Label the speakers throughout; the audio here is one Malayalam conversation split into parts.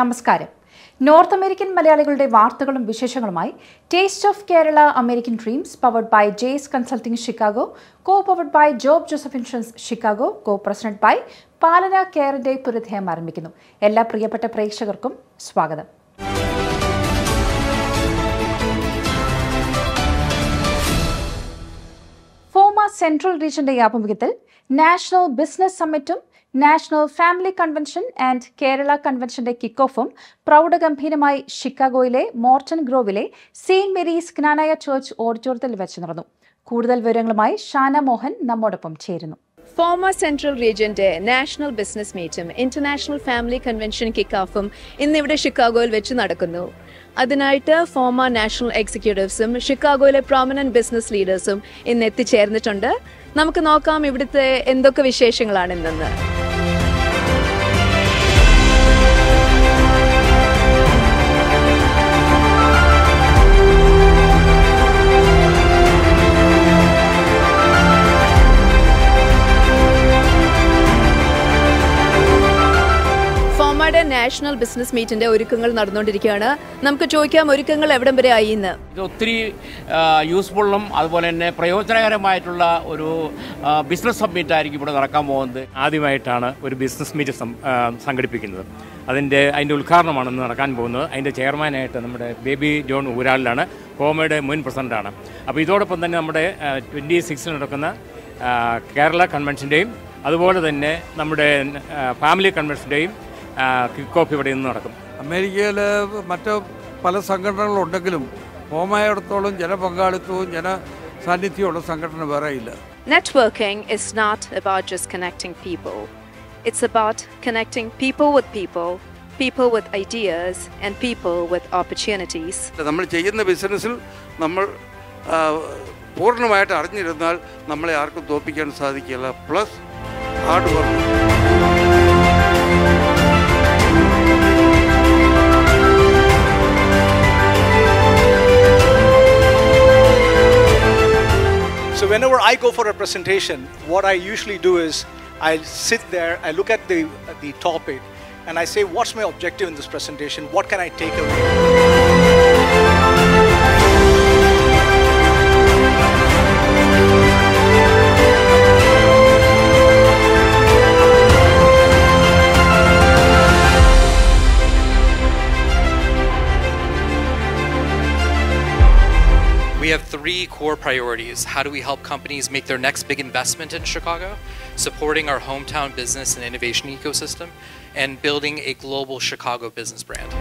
Speaker 1: നമസ്കാരം. നോർത്ത് അമേരിക്കൻ മലയാളികളുടെ വാർത്തകളും വിശേഷങ്ങളുമായി taste of Kerala American dreams powered by Jays consulting Chicago, co powered by Job Joseph insurance Chicago, co president by Palana കെയറിന്റെ പുനരുദ്ധയം ആരംഭിക്കുന്നു. എല്ലാ പ്രിയപ്പെട്ട പ്രേക്ഷകർക്കും സ്വാഗതം. ഫോമ സെൻട്രൽ റീജിയന്റെ ആഭിമുഖ്യത്തിൽ നാഷണൽ ബിസിനസ് സമ്മിറ്റും national family convention and Kerala കൺവെൻഷന്റെ കിക്ക് ഓഫും പ്രൗഢഗംഭീരമായി ഷിക്കാഗോയിലെ മോർട്ടൺ ഗ്രോവിലെ സെയിന്റ് മേരീസ് ക്നാനായ ചർച്ച് ഓഡിറ്റോറിയത്തിൽ വെച്ച് നടന്നു. കൂടുതൽ വിവരങ്ങളുമായി ഷാന മോഹൻ നമ്മോടൊപ്പം ചേരുന്നു.
Speaker 2: ഫോമ സെൻട്രൽ റീജിയന്റെ national business മീറ്റും international family convention kick ഓഫും ഇന്നിവിടെ ഷിക്കാഗോയിൽ വെച്ച് നടക്കുന്നു. അതിനായിട്ട് ഫോമ നാഷണൽ എക്സിക്യൂട്ടീവ്സും ഷിക്കാഗോയിലെ പ്രോമിനന്റ് ബിസിനസ് ലീഡേഴ്സും ഇന്ന് എത്തിച്ചേർന്നിട്ടുണ്ട്. നമുക്ക് നോക്കാം ഇവിടുത്തെ എന്തൊക്കെ വിശേഷങ്ങളാണ് ഇന്നെന്ന്. ഫോമയുടെ നാഷണൽ ബിസിനസ് മീറ്റിന്റെ ഒരുക്കങ്ങൾ നടന്നുകൊണ്ടിരിക്കുകയാണ്. നമുക്ക് ചോദിക്കാം, ഒരുക്കങ്ങൾ എവിടം വരെ ആയി ഇന്ന്?
Speaker 3: ഇത് ഒത്തിരി യൂസ്ഫുള്ളും അതുപോലെ തന്നെ പ്രയോജനകരമായിട്ടുള്ള ഒരു ബിസിനസ് സബ്മിറ്റ് ആയിരിക്കും ഇവിടെ നടക്കാൻ പോകുന്നത്.
Speaker 4: ആദ്യമായിട്ടാണ് ഒരു ബിസിനസ് മീറ്റ് സംഘടിപ്പിക്കുന്നത്. അതിൻ്റെ ഉദ്ഘാടനമാണ് ഇന്ന് നടക്കാൻ പോകുന്നത്. അതിൻ്റെ ചെയർമാനായിട്ട് നമ്മുടെ ബേബി ജോൺ ഊരാളിലാണ്, ഫോമയുടെ മുൻ പ്രസിഡൻ്റാണ്. അപ്പോൾ ഇതോടൊപ്പം തന്നെ നമ്മുടെ 26 നടക്കുന്ന കേരള കൺവെൻഷൻ്റെയും അതുപോലെ തന്നെ നമ്മുടെ ഫാമിലി കൺവെൻഷൻ്റെയും കിക്ക് ഓഫ് ഇവിടെ നിന്ന് നടക്കും.
Speaker 5: അമേരിക്കയിൽ മറ്റ് പല സംഘടനകളുണ്ടെങ്കിലും ഫോമയിടത്തോളം ജനപങ്കാളിത്തവും ജനസാന്നിധ്യമുള്ള സംഘടന വേറെ ഇല്ല.
Speaker 2: Networking is not about just connecting people. It's about connecting people with people, people with ideas and people with opportunities.
Speaker 5: നമ്മൾ ചെയ്യുന്ന ബിസിനസ്സിൽ നമ്മൾ പൂർണ്ണമായിട്ട് അറിഞ്ഞിരുന്നാൽ നമ്മളെ ആർക്കും തോൽപ്പിക്കാൻ സാധിക്കില്ല. Plus hard work.
Speaker 6: So whenever I go for a presentation, what I usually do is I sit there, I look at the topic, and I say, what's my objective in this presentation? What can I take away?
Speaker 7: We have 3 core priorities. How do we help companies make their next big investment in Chicago, supporting our hometown business and innovation ecosystem, and building a global Chicago business brand.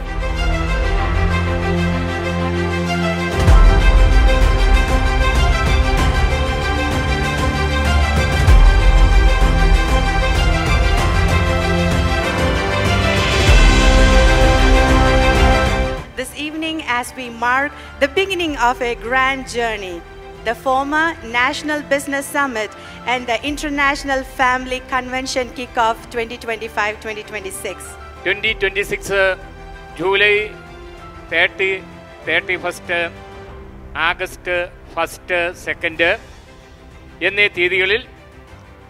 Speaker 8: This evening, as we mark the beginning of a grand journey, the FOMA National Business Summit and the International Family Convention Kickoff 2025-2026.
Speaker 4: 2026 July 30, 31, August 1, 2 എന്നീ തീയതികളിൽ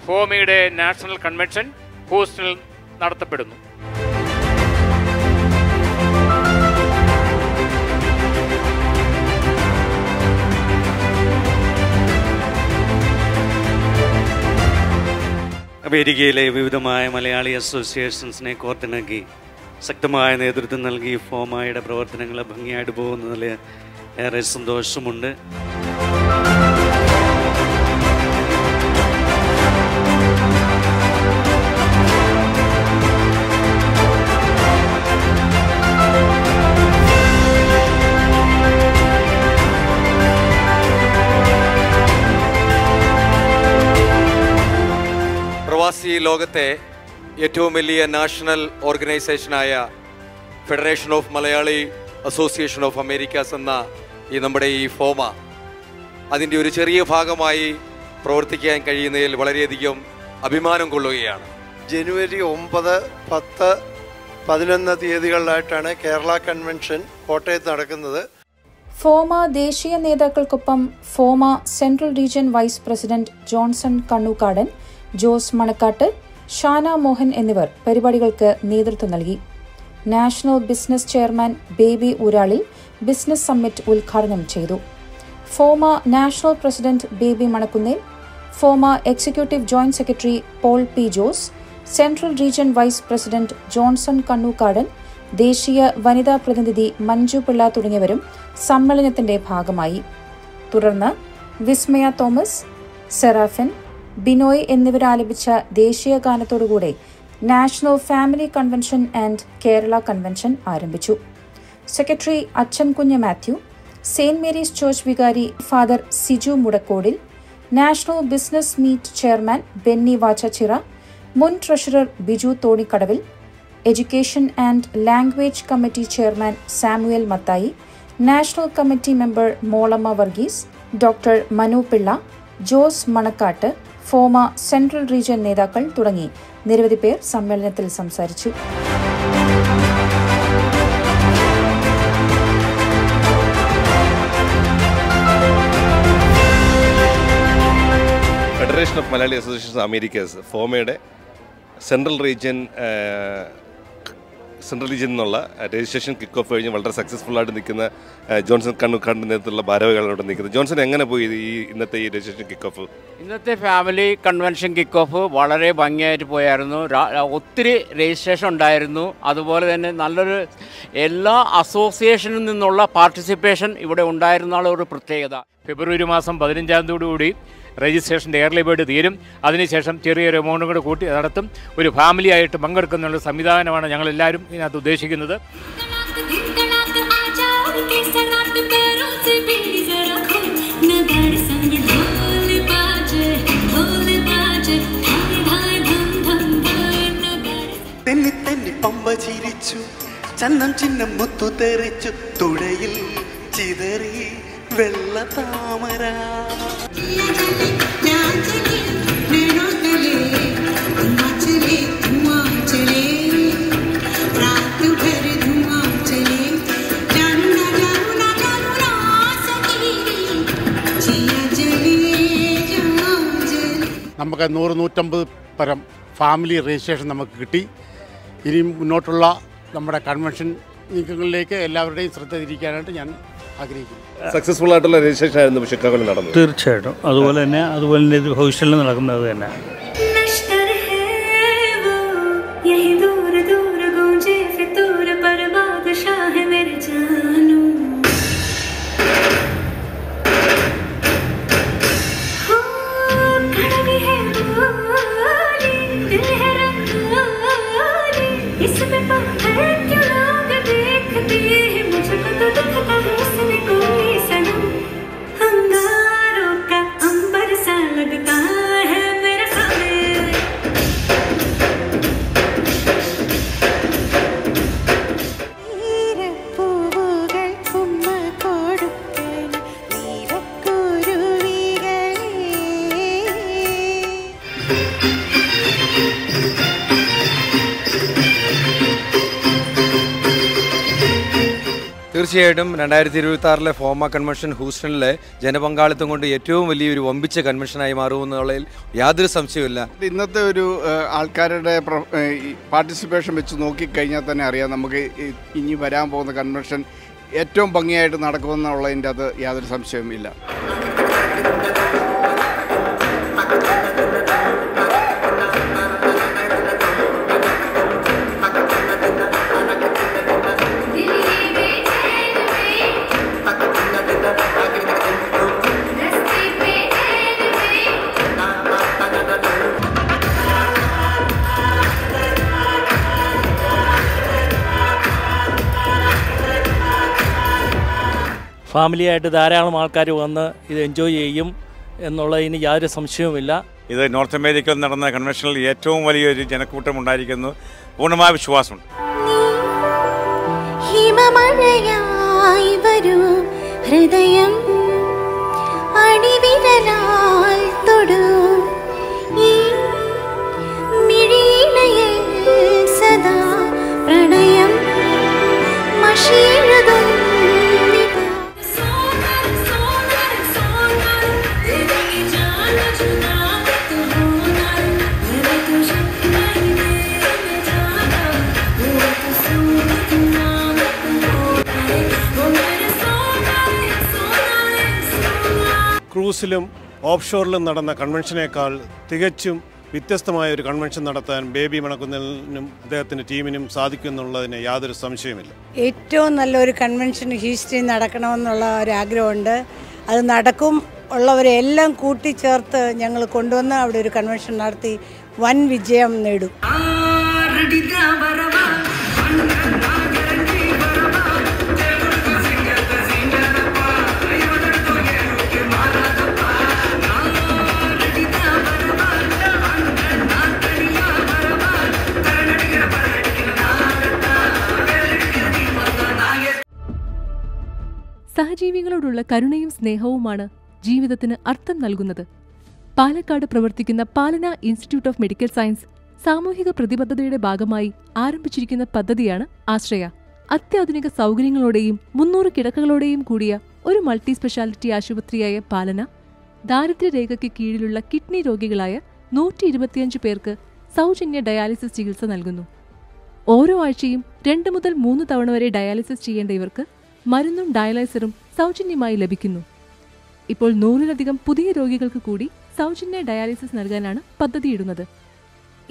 Speaker 4: ഫോമയുടെ നാഷണൽ കൺവെൻഷൻ ഹൂസ്റ്റണിൽ നടത്തപ്പെടുന്നു.
Speaker 9: അമേരിക്കയിലെ വിവിധമായ മലയാളി അസോസിയേഷൻസിനെ കോർത്തിണക്കി ശക്തമായ നേതൃത്വം നൽകി ഫോമയുടെ പ്രവർത്തനങ്ങൾ ഭംഗിയായിട്ട് പോകുന്നതിൽ ഏറെ സന്തോഷമുണ്ട്.
Speaker 10: പ്രവാസി ലോകത്തെ ഏറ്റവും വലിയ നാഷണൽ ഓർഗനൈസേഷനായ federation of Malayali association of Americas എന്ന നമ്മുടെ ഈ ഫോമ അതിൻ്റെ ഒരു ചെറിയ ഭാഗമായി പ്രവർത്തിക്കാൻ കഴിയുന്നതിൽ വളരെയധികം അഭിമാനം കൊള്ളുകയാണ്.
Speaker 11: ജനുവരി 9, 10, 11 തീയതികളിലായിട്ടാണ് കേരള കൺവെൻഷൻ കോട്ടയത്ത് നടക്കുന്നത്.
Speaker 1: ഫോമ ദേശീയ നേതാക്കൾക്കൊപ്പം FOMAA central region vice president Johnson Kannookadan, Jose Manakkattu, Shana Mohan എന്നിവർ പരിപാടികൾക്ക് നേതൃത്വം നൽകി. National business chairman Baby Ooralil business summit ഉദ്ഘാടനം ചെയ്തു. Former national president Baby Manakkunnel, former executive joint secretary Paul P Jose, central region vice president Johnson Kannookadan, ദേശീയ വനിതാ പ്രതിനിധി മഞ്ജു പിള്ള തുടങ്ങിയവരും സമ്മേളനത്തിന്റെ ഭാഗമായി. തുടർന്ന് വിസ്മയ തോമസ്, സെറാഫിൻ, ബിനോയ് എന്നിവരാലപിച്ച ദേശീയ ഗാനത്തോടുകൂടെ national family convention and Kerala convention ആരംഭിച്ചു. Secretary Achan Kunju Mathew, Saint Mary's church വികാരി father Siju Mudakkodil, national business meet chairman Benny Vachachira, മുൻ treasurer Biju Thonikkadavil, education and language committee chairman Samuel Mathai, national committee member Molamma Varghese, doctor Manu Pillai, Jose Manakkattu, former central region നേതാക്കൾ തുടങ്ങി നിരവധി പേർ സമ്മേളനത്തിൽ സംസാരിച്ചു.
Speaker 12: Federation of Malayali association Americas ഫോമയുടെ സെൻട്രൽ റീജിയൻ എന്നുള്ള രജിസ്ട്രേഷൻ കിക്ക് ഓഫ് കഴിഞ്ഞ് വളരെ സക്സസ്ഫുൾ ആയിട്ട് നിൽക്കുന്ന ജോൺസൺ കണ്ണൂക്കാടിൻ്റെ നേതൃത്വത്തിലുള്ള ഭാരവാഹികളോട് നിൽക്കുന്നത്. ജോൺസൺ എങ്ങനെ പോയി ഇന്നത്തെ ഈ രജിസ്ട്രേഷൻ കിക്ക് ഓഫ്?
Speaker 3: ഇന്നത്തെ ഫാമിലി കൺവെൻഷൻ കിക്ക് ഓഫ് വളരെ ഭംഗിയായിട്ട് പോയായിരുന്നു. ഒത്തിരി രജിസ്ട്രേഷൻ ഉണ്ടായിരുന്നു. അതുപോലെ തന്നെ നല്ലൊരു എല്ലാ അസോസിയേഷനിൽ നിന്നുള്ള പാർട്ടിസിപ്പേഷൻ ഇവിടെ ഉണ്ടായിരുന്നുള്ള ഒരു പ്രത്യേകത.
Speaker 4: ഫെബ്രുവരി മാസം 15-കൂടി രജിസ്ട്രേഷൻ്റെ എയർലി ബേർഡ് തീരും. അതിനുശേഷം ചെറിയൊരു എമൗണ്ടും കൂടെ കൂട്ടി നടത്തും. ഒരു ഫാമിലിയായിട്ട് പങ്കെടുക്കുന്ന സംവിധാനമാണ് ഞങ്ങളെല്ലാവരും ഇതിനകത്ത് ഉദ്ദേശിക്കുന്നത്.
Speaker 13: ചന്നം ചിഹ്നം മുത്തു തെറിച്ചു തുടയിൽ ചിതറി വെള്ള താമര.
Speaker 14: നമുക്ക് 100-150 പരം ഫാമിലി രജിസ്ട്രേഷൻ നമുക്ക് കിട്ടി. ഇനി മുന്നോട്ടുള്ള നമ്മുടെ കൺവെൻഷൻ നീക്കങ്ങളിലേക്ക് എല്ലാവരുടെയും ശ്രദ്ധ തിരിക്കാനായിട്ട് ഞാൻ ആഗ്രഹിക്കുന്നു.
Speaker 12: സക്സസ്ഫുൾ ആയിട്ടുള്ള രജിസ്ട്രേഷൻ ആയിരുന്നു ഷിക്കാഗോയിൽ നടന്നത്.
Speaker 15: തീർച്ചയായിട്ടും അതുപോലെ തന്നെ ഇത് ഹൗസ്റ്റലിൽ നടക്കുന്നത് തന്നെ.
Speaker 10: തീർച്ചയായിട്ടും 2026 ഫോമ കൺവെൻഷൻ ഹൂസ്റ്റണിലെ ജനപങ്കാളിത്തം കൊണ്ട് ഏറ്റവും വലിയൊരു വമ്പിച്ച കൺവെൻഷനായി മാറുമെന്നുള്ളതിൽ യാതൊരു സംശയവുമില്ല.
Speaker 16: ഇന്നത്തെ ഒരു ആൾക്കാരുടെ പാർട്ടിസിപ്പേഷൻ വെച്ച് നോക്കിക്കഴിഞ്ഞാൽ തന്നെ അറിയാം നമുക്ക് ഇനി വരാൻ പോകുന്ന കൺവെൻഷൻ ഏറ്റവും ഭംഗിയായിട്ട് നടക്കുമെന്നുള്ളതിൻ്റെ അത് യാതൊരു സംശയവുമില്ല.
Speaker 15: ഫാമിലിയായിട്ട് ധാരാളം ആൾക്കാർ വന്ന് ഇത് എൻജോയ് ചെയ്യും എന്നുള്ളതിന് യാതൊരു സംശയവുമില്ല.
Speaker 4: ഇത് നോർത്ത് അമേരിക്കയിൽ നടന്ന കൺവെൻഷനിൽ ഏറ്റവും വലിയൊരു ജനക്കൂട്ടം ഉണ്ടായിരിക്കുന്നു. പൂർണ്ണമായ വിശ്വാസമുണ്ട്.
Speaker 17: ഹിമമഴയായി വരൂ ഹൃദയം അടിവിരലാൽ തൊടൂ ഈ മിഴിയിണയിൽ സദാ പ്രണയം മഷിയെഴുതും.
Speaker 18: ക്രൂസിലും ഓഫ് ഷോറിലും നടന്ന കൺവെൻഷനേക്കാൾ തികച്ചും വ്യത്യസ്തമായ ഒരു കൺവെൻഷൻ നടത്താൻ ബേബി മണക്കുന്നിലിനും അദ്ദേഹത്തിൻ്റെ ടീമിനും സാധിക്കുമെന്നുള്ളതിന് യാതൊരു സംശയമില്ല.
Speaker 19: ഏറ്റവും നല്ലൊരു കൺവെൻഷൻ ഹിസ്റ്ററി നടക്കണമെന്നുള്ള ഒരു ആഗ്രഹമുണ്ട്. അത് നടക്കും. ഉള്ളവരെല്ലാം കൂട്ടിച്ചേർത്ത് ഞങ്ങൾ കൊണ്ടുവന്ന് അവിടെ ഒരു കൺവെൻഷൻ നടത്തി വൻ വിജയം നേടും.
Speaker 20: സഹജീവികളോടുള്ള കരുണയും സ്നേഹവുമാണ് ജീവിതത്തിന് അർത്ഥം നൽകുന്നത്. പാലക്കാട് പ്രവർത്തിക്കുന്ന പാലന ഇൻസ്റ്റിറ്റ്യൂട്ട് ഓഫ് മെഡിക്കൽ സയൻസ് സാമൂഹിക പ്രതിബദ്ധതയുടെ ഭാഗമായി ആരംഭിച്ചിരിക്കുന്ന പദ്ധതിയാണ് ആശ്രയ. അത്യാധുനിക സൗകര്യങ്ങളോടെയും 300 കിടക്കകളോടെയും കൂടിയ ഒരു മൾട്ടി സ്പെഷ്യാലിറ്റി ആശുപത്രിയായ പാലന ദാരിദ്ര്യരേഖയ്ക്ക് കീഴിലുള്ള കിഡ്നി രോഗികളായ 125 പേർക്ക് സൗജന്യ ഡയാലിസിസ് ചികിത്സ നൽകുന്നു. ഓരോ ആഴ്ചയും 2 മുതൽ 3 തവണ വരെ ഡയാലിസിസ് ചെയ്യേണ്ട ഇവർക്ക് മരുന്നും ഡയാലൈസറും സൗജന്യമായി ലഭിക്കുന്നു. ഇപ്പോൾ 100-ലധികം പുതിയ രോഗികൾക്ക് കൂടി സൗജന്യ ഡയാലിസിസ് നൽകാനാണ് പദ്ധതിയിടുന്നത്.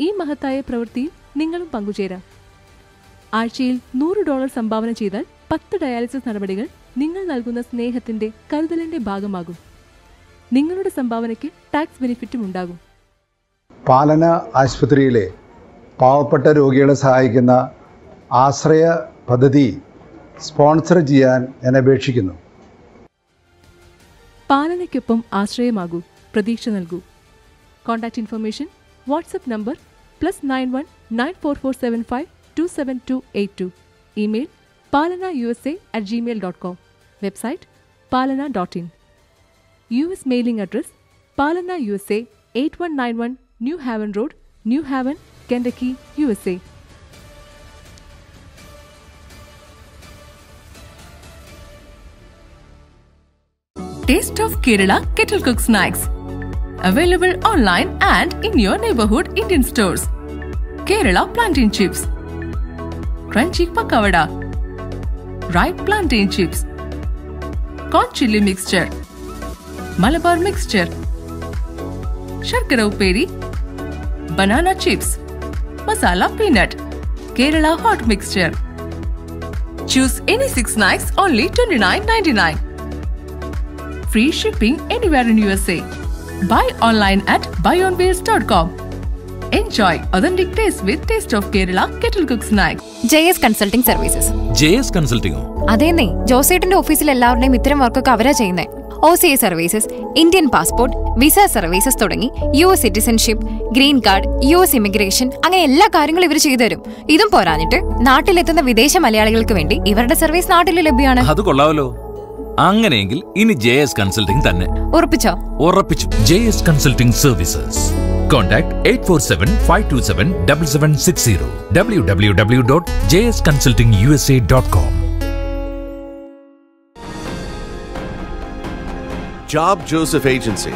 Speaker 20: ഈ മഹത്തായ പ്രവൃത്തിയിൽ നിങ്ങളും പങ്കുചേരാം. ആഴ്ചയിൽ $100 സംഭാവന ചെയ്താൽ 10 ഡയാലിസിസ് നടപടികൾ നിങ്ങൾ നൽകുന്ന സ്നേഹത്തിന്റെ കരുതലിന്റെ ഭാഗമാകും. നിങ്ങളുടെ സംഭാവനയ്ക്ക് ടാക്സ് ബെനിഫിറ്റും ഉണ്ടാകും.
Speaker 21: പാലന ആശുപത്രിയിലെ പാവപ്പെട്ട രോഗികളെ സഹായിക്കുന്ന ആശ്രയ പദ്ധതി സ്പോൺസർ ചെയ്യാൻ ഞാൻ അപേക്ഷിക്കുന്നു.
Speaker 20: പാലനയ്ക്കൊപ്പം ആശ്രയമാകൂ, പ്രതീക്ഷ നൽകൂ. Contact information WhatsApp number +91 94475 27282. Email palanausa@gmail.com. Website palana.in. US mailing address Palana USA 8191 New Haven Road, New Haven, Kentucky, USA. Taste of Kerala Kettle Cook Snacks. Available online and in your neighborhood Indian stores. Kerala Plantain Chips, Crunchy Pakavada, Ripe Plantain Chips, Corn Chili Mixture, Malabar Mixture, Sharkara Uperi, Banana Chips, Masala Peanut, Kerala Hot Mixture. Choose any 6 snacks only $29.99. Free shipping anywhere in USA. Buy online at buyonwheels.com. Enjoy authentic taste with Taste of Kerala Kettle Cook Snacks.
Speaker 22: JS Consulting Services.
Speaker 23: JS Consulting.
Speaker 22: അതേന്നേ, ജോസേട്ടന്റെ ഓഫീസിൽ എല്ലാവരുടെയും ഇത്തരം വർക്കൊക്കെ അവരാ ചെയ്യുന്നേ. OCA services, Indian passport, visa services തുടങ്ങി US citizenship, green card, US immigration, അങ്ങനെ എല്ലാ കാര്യങ്ങളും ഇവർ ചെയ്തു തരും. ഇതും പോരാഞ്ഞിട്ട് നാട്ടിലെത്തുന്ന വിദേശ മലയാളികൾക്ക് വേണ്ടി ഇവരുടെ സർവീസ് നാട്ടിൽ ലഭ്യമാണ്.
Speaker 23: അത് കൊള്ളാമല്ലോ. അങ്ങനെയെങ്കിൽ ഇനി JS Consulting തന്നെ.
Speaker 22: ഉറപ്പിച്ചോ?
Speaker 23: ഉറപ്പിച്ചു. JS Consulting Services. Contact 847-527-7760. www.jsconsultingusa.com.
Speaker 24: Job Joseph Agency.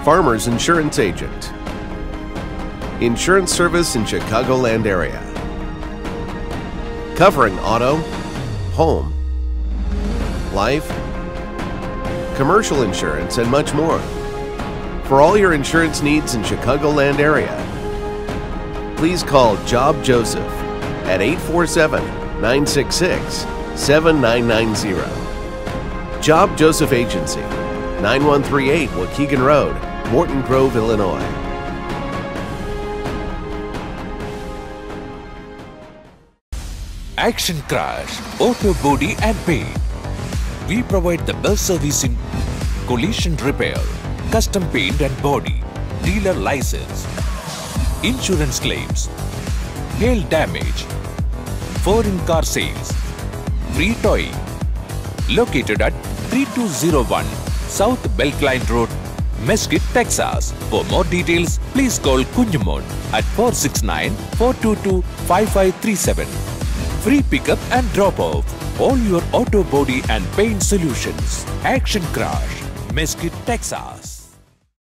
Speaker 24: Farmers Insurance Agent. Insurance service in Chicagoland area. Covering auto, home, life, commercial insurance, and much more. For all your insurance needs in Chicagoland area, please call Job Joseph at 847-966-7990. Job Joseph Agency, 9138 Waukegan Road, Morton Grove, Illinois.
Speaker 23: Action Crash Auto Body and Paint. We provide the best service in collision repair, custom paint and body, dealer license, insurance claims, hail damage, foreign car sales, free towing. Located at 3201 South Belkline Road, Mesquite, Texas. For more details, please call Kunjumon at 469-422-5537. Free pickup and drop-off. All your auto body and paint solutions. Action Crash, Mesquite, Texas.